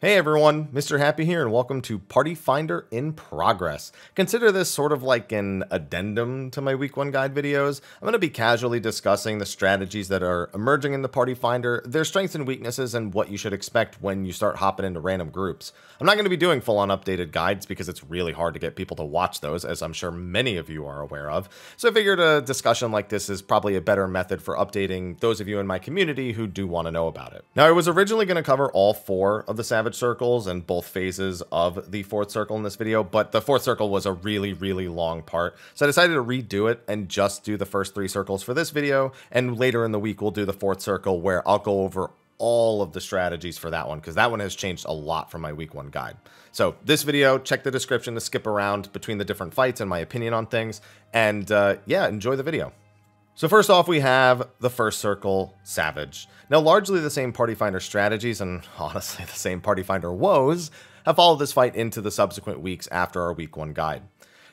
Hey everyone, Mr. Happy here, and welcome to Party Finder in Progress. Consider this sort of like an addendum to my week 1 guide videos. I'm going to be casually discussing the strategies that are emerging in the Party Finder, their strengths and weaknesses, and what you should expect when you start hopping into random groups. I'm not going to be doing full-on updated guides because it's really hard to get people to watch those, as I'm sure many of you are aware of. So I figured a discussion like this is probably a better method for updating those of you in my community who do want to know about it. Now, I was originally going to cover all 4 of the Savage circles and both phases of the 4th circle in this video, but the 4th circle was a really long part, so I decided to redo it and just do the first 3 circles for this video, and later in the week we'll do the 4th circle where I'll go over all of the strategies for that one, because that one has changed a lot from my week 1 guide. So this video, check the description to skip around between the different fights and my opinion on things, and yeah, enjoy the video. So first off, we have the first circle, Savage. Now, largely the same Party Finder strategies, and honestly the same Party Finder woes, have followed this fight into the subsequent weeks after our week 1 guide.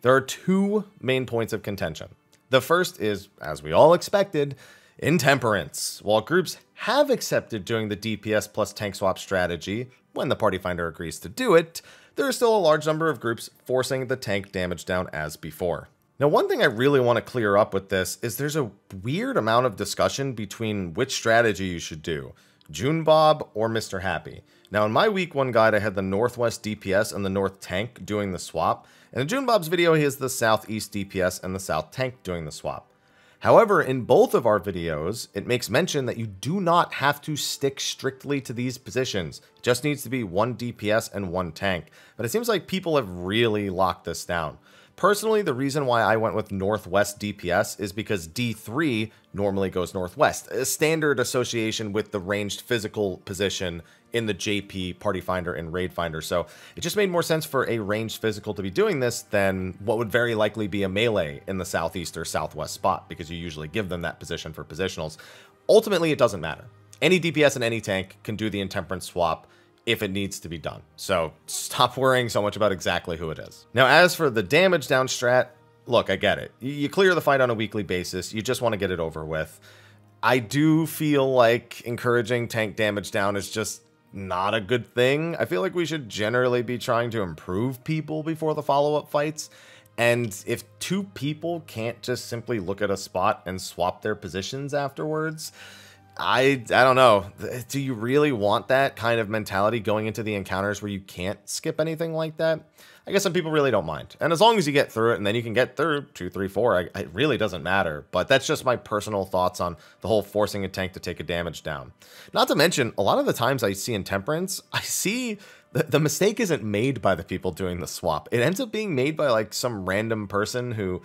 There are 2 main points of contention. The first is, as we all expected, Intemperance. While groups have accepted doing the DPS plus tank swap strategy, when the Party Finder agrees to do it, there is still a large number of groups forcing the tank damage down as before. Now, one thing I really want to clear up with this is there's a weird amount of discussion between which strategy you should do, June Bob or Mr. Happy. Now, in my week 1 guide, I had the Northwest DPS and the North Tank doing the swap, and in June Bob's video, he has the Southeast DPS and the South Tank doing the swap. However, in both of our videos, it makes mention that you do not have to stick strictly to these positions. It just needs to be 1 DPS and 1 tank, but it seems like people have really locked this down. Personally, the reason why I went with Northwest DPS is because D3 normally goes Northwest, a standard association with the ranged physical position in the JP, Party Finder, and Raid Finder. So it just made more sense for a ranged physical to be doing this than what would very likely be a melee in the Southeast or Southwest spot, because you usually give them that position for positionals. Ultimately, it doesn't matter. Any DPS and any tank can do the Intemperance swap if it needs to be done. So stop worrying so much about exactly who it is. Now, as for the damage down strat, look, I get it. You clear the fight on a weekly basis. You just want to get it over with. I do feel like encouraging tank damage down is just not a good thing. I feel like we should generally be trying to improve people before the follow-up fights. And if 2 people can't just simply look at a spot and swap their positions afterwards, I don't know. Do you really want that kind of mentality going into the encounters where you can't skip anything like that? I guess some people really don't mind. And as long as you get through it, and then you can get through 2, 3, 4, it really doesn't matter. But that's just my personal thoughts on the whole forcing a tank to take a damage down. Not to mention, a lot of the times I see Intemperance, I see the mistake isn't made by the people doing the swap. It ends up being made by like some random person who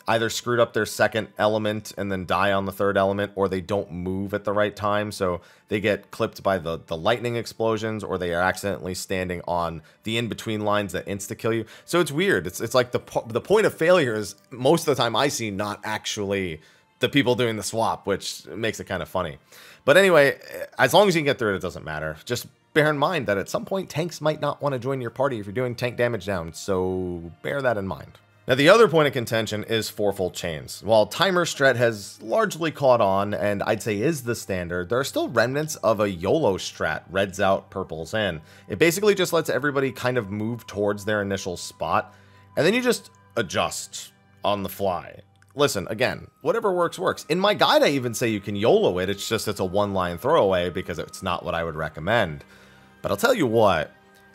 either screwed up their 2nd element and then die on the 3rd element, or they don't move at the right time, so they get clipped by the lightning explosions, or they are accidentally standing on the in-between lines that insta-kill you. So it's weird. It's like the point of failure is most of the time I see not actually the people doing the swap, which makes it kind of funny. But anyway, as long as you can get through it, it doesn't matter. Just bear in mind that at some point tanks might not want to join your party if you're doing tank damage down, so bear that in mind. Now, the other point of contention is 4-fold chains. While timer strat has largely caught on, and I'd say is the standard, there are still remnants of a YOLO strat, reds out, purples in. It basically just lets everybody kind of move towards their initial spot, and then you just adjust on the fly. Listen, again, whatever works, works. In my guide, I even say you can YOLO it, it's just it's a 1-line throwaway because it's not what I would recommend. But I'll tell you what,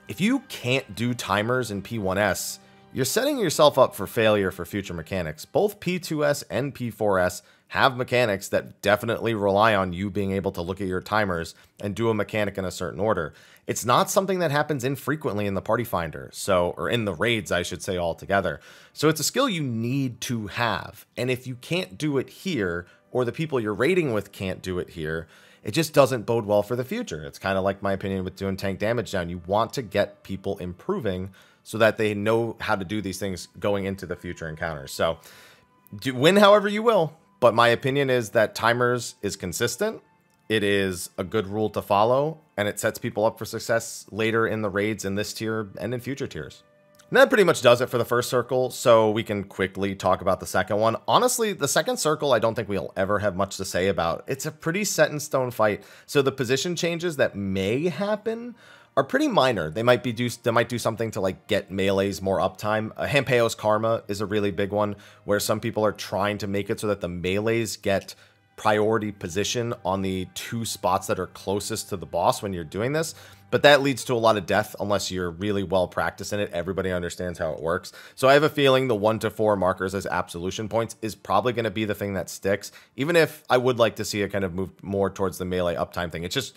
if you can't do timers in P1S, you're setting yourself up for failure for future mechanics. Both P2S and P4S have mechanics that definitely rely on you being able to look at your timers and do a mechanic in a certain order. It's not something that happens infrequently in the Party Finder, or in the raids, I should say, altogether. So it's a skill you need to have. And if you can't do it here, or the people you're raiding with can't do it here, it just doesn't bode well for the future. It's kind of like my opinion with doing tank damage down. You want to get people improving so that they know how to do these things going into the future encounters. So win however you will, but my opinion is that timers is consistent. It is a good rule to follow, and it sets people up for success later in the raids in this tier and in future tiers. And that pretty much does it for the first circle, so we can quickly talk about the second one. Honestly, the second circle I don't think we'll ever have much to say about. It's a pretty set in stone fight, so the position changes that may happen are pretty minor. They might do something to like get melees more uptime. Hampeo's Karma is a really big one where some people are trying to make it so that the melees get priority position on the 2 spots that are closest to the boss when you're doing this. But that leads to a lot of death unless you're really well practiced in it. Everybody understands how it works. So I have a feeling the 1 to 4 markers as absolution points is probably going to be the thing that sticks, even if I would like to see it kind of move more towards the melee uptime thing. It's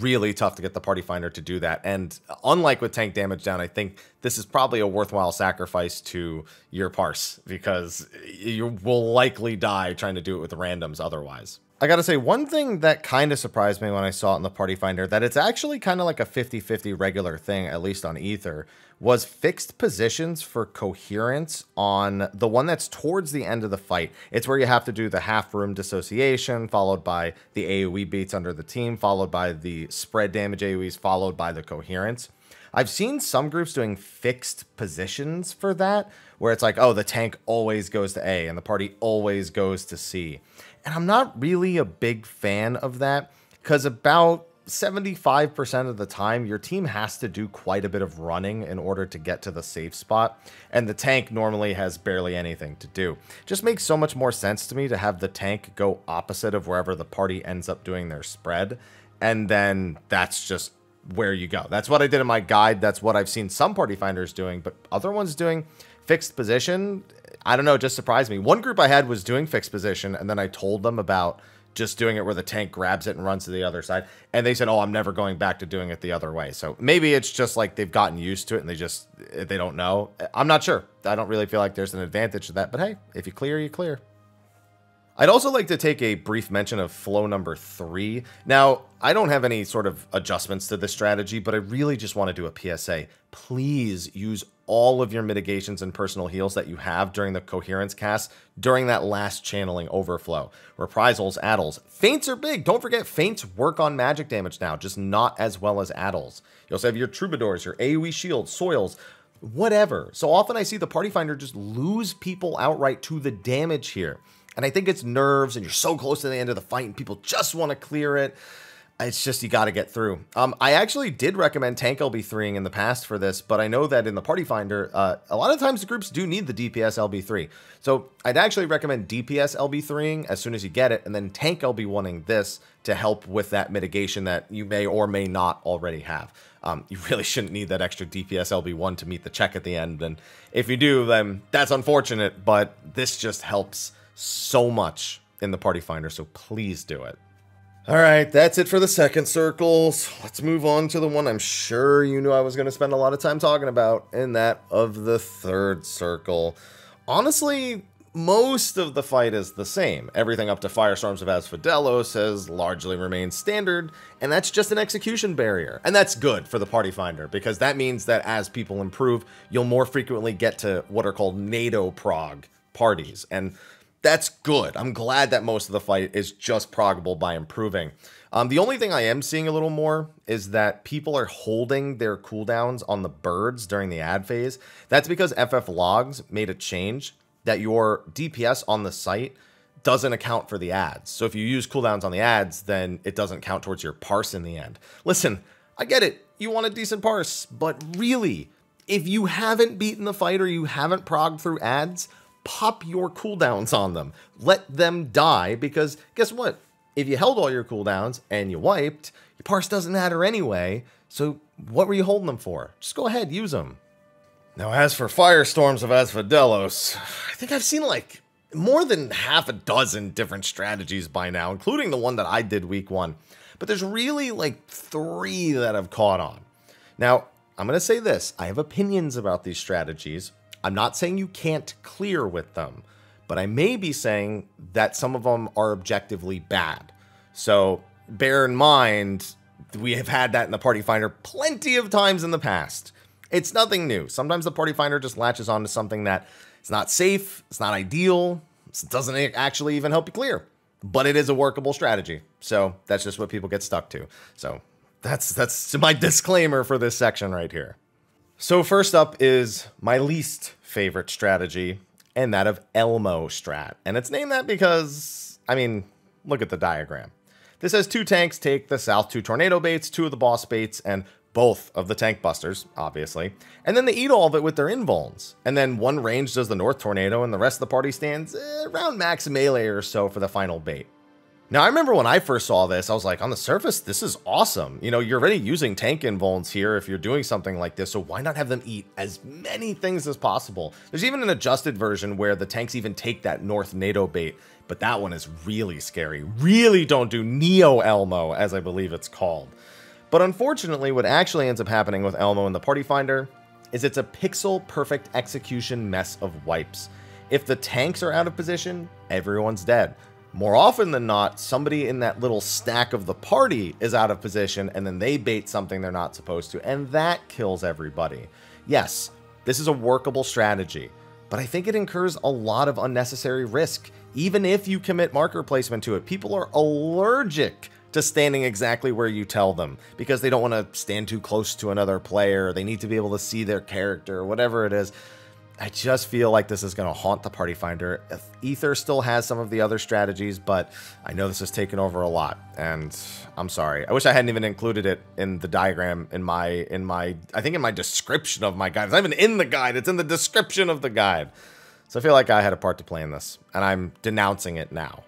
really tough to get the party finder to do that. And unlike with tank damage down, I think this is probably a worthwhile sacrifice to your parse because you will likely die trying to do it with randoms otherwise. I gotta say, one thing that kind of surprised me when I saw it in the Party Finder, that it's actually kind of like a 50-50 regular thing, at least on Ether, was fixed positions for coherence on the one that's towards the end of the fight. It's where you have to do the half room dissociation, followed by the AoE beats under the team, followed by the spread damage AoEs, followed by the coherence. I've seen some groups doing fixed positions for that, where it's like, oh, the tank always goes to A and the party always goes to C. And I'm not really a big fan of that because about 75% of the time, your team has to do quite a bit of running in order to get to the safe spot. And the tank normally has barely anything to do. It just makes so much more sense to me to have the tank go opposite of wherever the party ends up doing their spread. And then that's just where you go. That's what I did in my guide. That's what I've seen some party finders doing, but other ones doing fixed position, I don't know, it just surprised me. One group I had was doing fixed position, and then I told them about just doing it where the tank grabs it and runs to the other side. And they said, oh, I'm never going back to doing it the other way. So maybe it's just like they've gotten used to it and they don't know. I'm not sure. I don't really feel like there's an advantage to that, but hey, if you clear, you clear. I'd also like to take a brief mention of flow number 3. Now, I don't have any sort of adjustments to this strategy, but I really just want to do a PSA. Please use all of your mitigations and personal heals that you have during the coherence cast during that last channeling overflow. Reprisals, addles. Feints are big. Don't forget, feints work on magic damage now, just not as well as addles. You also have your troubadours, your AoE shields, soils, whatever. So often I see the party finder just lose people outright to the damage here. And I think it's nerves and you're so close to the end of the fight and people just want to clear it. It's just, you got to get through. I actually did recommend tank LB3ing in the past for this, but I know that in the Party Finder, a lot of times the groups do need the DPS LB3. So I'd actually recommend DPS LB3ing as soon as you get it, and then tank LB1ing this to help with that mitigation that you may or may not already have. You really shouldn't need that extra DPS LB1 to meet the check at the end, and if you do, then that's unfortunate, but this just helps so much in the Party Finder, so please do it. All right, that's it for the second circles. Let's move on to the one I'm sure you knew I was going to spend a lot of time talking about, and that of the third circle. Honestly, most of the fight is the same. Everything up to Firestorms of Asphodelos has largely remained standard, and that's just an execution barrier. And that's good for the Party Finder, because that means that as people improve, you'll more frequently get to what are called NATO prog parties. And that's good. I'm glad that most of the fight is just proggable by improving. The only thing I am seeing a little more is that people are holding their cooldowns on the birds during the ad phase. That's because FF Logs made a change that your DPS on the site doesn't account for the ads. So if you use cooldowns on the ads, then it doesn't count towards your parse in the end. Listen, I get it. You want a decent parse, but really, if you haven't beaten the fight or you haven't progged through ads, pop your cooldowns on them. Let them die, because guess what? If you held all your cooldowns and you wiped, your parse doesn't matter anyway, so what were you holding them for? Just go ahead, use them. Now, as for Firestorms of Asphodelos, I think I've seen like more than half a dozen different strategies by now, including the one that I did week 1. But there's really like 3 that I've caught on. Now, I'm going to say this. I have opinions about these strategies. I'm not saying you can't clear with them, but I may be saying that some of them are objectively bad. So bear in mind, we have had that in the Party Finder plenty of times in the past. It's nothing new. Sometimes the Party Finder just latches on to something that it's not safe, it's not ideal, it doesn't actually even help you clear, but it is a workable strategy. So that's just what people get stuck to. So that's my disclaimer for this section right here. So first up is my least favorite strategy, and that of Elmo Strat. And it's named that because, I mean, look at the diagram. This has 2 tanks take the south 2 tornado baits, 2 of the boss baits, and both of the tank busters, obviously, and then they eat all of it with their invulns. And then one range does the North Tornado, and the rest of the party stands around max melee or so for the final bait. Now, I remember when I first saw this, I was like, on the surface, this is awesome. You know, you're already using tank invulns here if you're doing something like this, so why not have them eat as many things as possible? There's even an adjusted version where the tanks even take that North NATO bait, but that one is really scary. Really don't do Neo Elmo, as I believe it's called. But unfortunately, what actually ends up happening with Elmo in the Party Finder is it's a pixel-perfect execution mess of wipes. If the tanks are out of position, everyone's dead. More often than not, somebody in that little stack of the party is out of position, and then they bait something they're not supposed to, and that kills everybody. Yes, this is a workable strategy, but I think it incurs a lot of unnecessary risk. Even if you commit marker placement to it, people are allergic to standing exactly where you tell them because they don't want to stand too close to another player. They need to be able to see their character, whatever it is. I just feel like this is going to haunt the Party Finder. Ether still has some of the other strategies, but I know this has taken over a lot, and I'm sorry. I wish I hadn't even included it in the diagram in my I think in my description of my guide. It's not even in the guide, it's in the description of the guide. So I feel like I had a part to play in this, and I'm denouncing it now.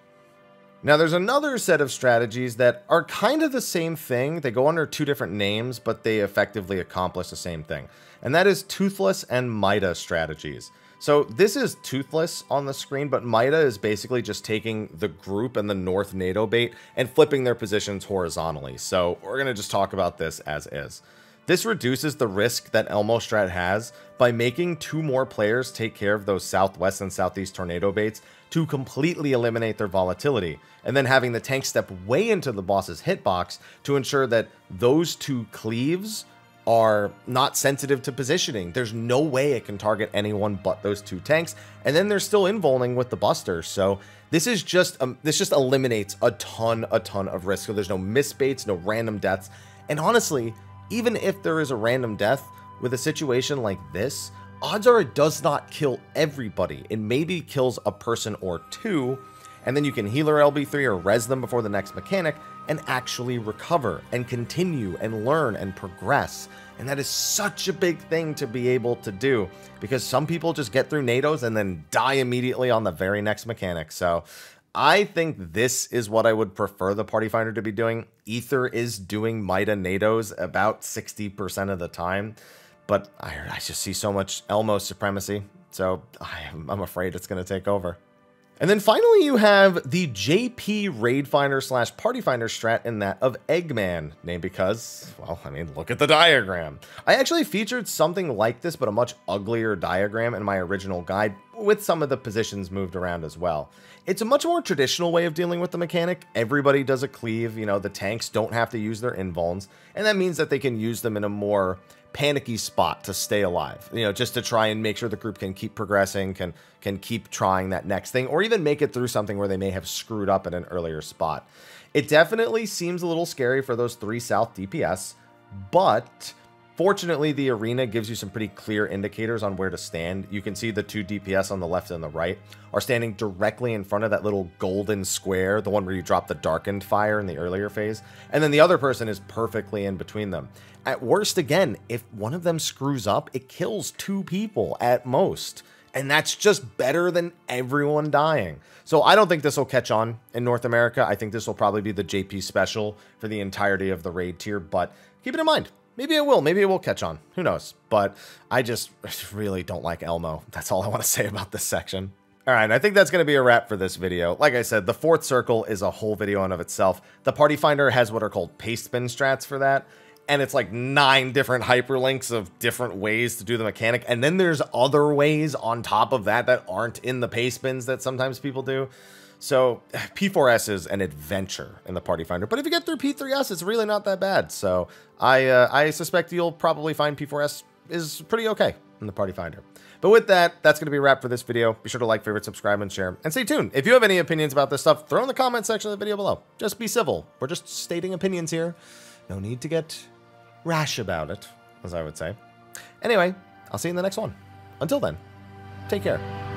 Now, there's another set of strategies that are kind of the same thing. They go under two different names, but they effectively accomplish the same thing. And that is Toothless and Mida strategies. So this is Toothless on the screen, but Mida is basically just taking the group and the North NATO bait and flipping their positions horizontally. So we're going to just talk about this as is. This reduces the risk that Elmo strat has by making two more players take care of those Southwest and Southeast tornado baits to completely eliminate their volatility, and then having the tank step way into the boss's hitbox to ensure that those two cleaves are not sensitive to positioning. There's no way it can target anyone but those two tanks, and then they're still invulning with the buster. So this is just this just eliminates a ton of risk. So there's no misbaits, no random deaths, and honestly, even if there is a random death with a situation like this, odds are it does not kill everybody. It maybe kills a person or two, and then you can healer LB3 or res them before the next mechanic and actually recover and continue and learn and progress. And that is such a big thing to be able to do, because some people just get through NATOs and then die immediately on the very next mechanic. So I think this is what I would prefer the Party Finder to be doing. Ether is doing Mida NATOs about 60% of the time, but I just see so much Elmo supremacy, so I'm afraid it's going to take over. And then finally, you have the JP Raid Finder / Party Finder strat in that of Eggman, named because, well, I mean, look at the diagram. I actually featured something like this, but a much uglier diagram in my original guide, with some of the positions moved around as well. It's a much more traditional way of dealing with the mechanic. Everybody does a cleave, you know, the tanks don't have to use their invulns, and that means that they can use them in a more panicky spot to stay alive, you know, just to try and make sure the group can keep progressing, can keep trying that next thing, or even make it through something where they may have screwed up at an earlier spot. It definitely seems a little scary for those 3 South DPS, but fortunately the arena gives you some pretty clear indicators on where to stand. You can see the 2 DPS on the left and the right are standing directly in front of that little golden square, the one where you drop the darkened fire in the earlier phase, and then the other person is perfectly in between them. At worst, again, if one of them screws up, it kills 2 people at most. And that's just better than everyone dying. So I don't think this will catch on in North America. I think this will probably be the JP special for the entirety of the raid tier, but keep it in mind. Maybe it will. Maybe it will catch on. Who knows? But I just really don't like Elmo. That's all I want to say about this section. All right, I think that's going to be a wrap for this video. Like I said, the 4th circle is a whole video in of itself. The Party Finder has what are called paste bin strats for that. And it's like 9 different hyperlinks of different ways to do the mechanic. And then there's other ways on top of that that aren't in the paste bins that sometimes people do. So P4S is an adventure in the Party Finder. But if you get through P3S, it's really not that bad. So I suspect you'll probably find P4S is pretty okay in the Party Finder. But with that, that's going to be a wrap for this video. Be sure to like, favorite, subscribe, and share. And stay tuned. If you have any opinions about this stuff, throw in the comment section of the video below. Just be civil. We're just stating opinions here. No need to get rash about it, as I would say. Anyway, I'll see you in the next one. Until then, take care.